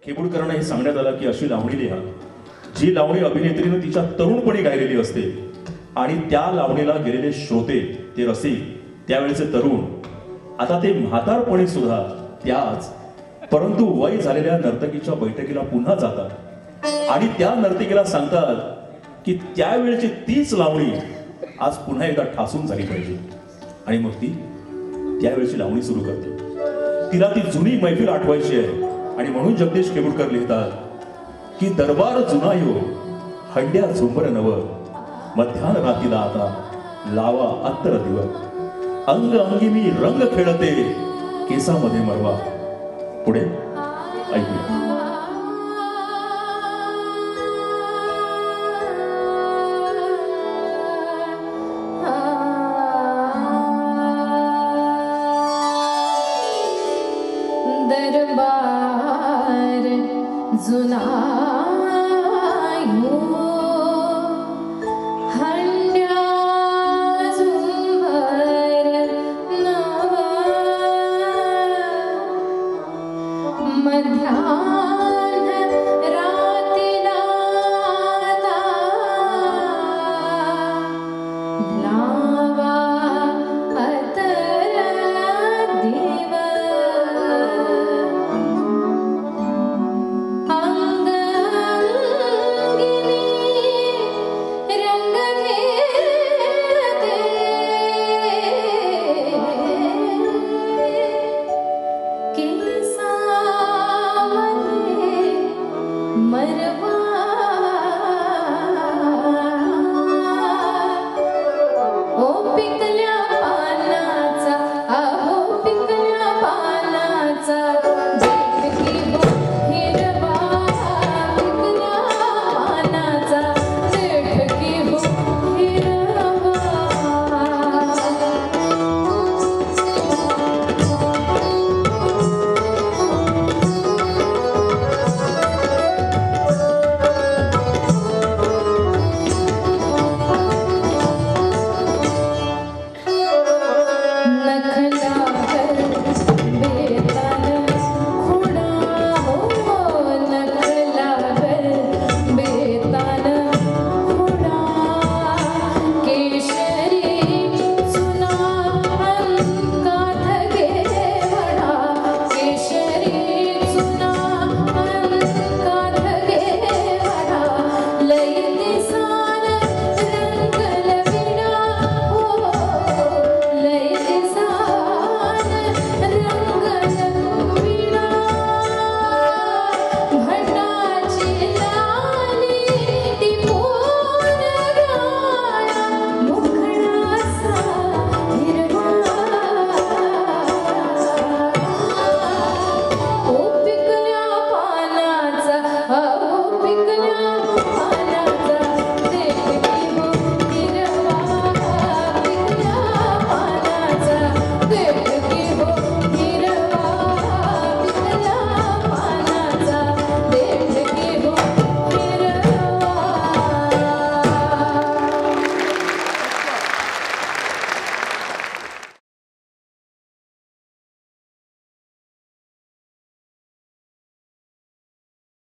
खेबुडकरांना हे सांगण्यात आलं की अशी लावणी लिहा जी लावणी अभिनेत्रीनं तिच्या तरुणपणी गायलेली असते आणि त्या लावणीला गेलेले श्रोते ते रसिक त्यावेळेचे तरुण आता ते म्हातारपणी सुद्धा त्याच परंतु वय झालेल्या नर्तकीच्या बैठकीला पुन्हा जातात आणि त्या नर्तकीला सांगतात की त्यावेळेची तीच लावणी आज पुन्हा एकदा ठासून झाली पाहिजे आणि मग ती त्यावेळेची लावणी सुरू करते तिला ती जुनी मैफिल आठवायची आहे आणि म्हणून जगदीश खेबुडकर लिहितात की दरबार जुना यो हंड्या झुंबर नव मध्यान रातीला आता लावा अत्तर दिव अंग अंगी मी रंग खेळते केसामध्ये मरवा पुढे ऐकूया दरबार जुना यो हंड्या झुंबर नव मध्या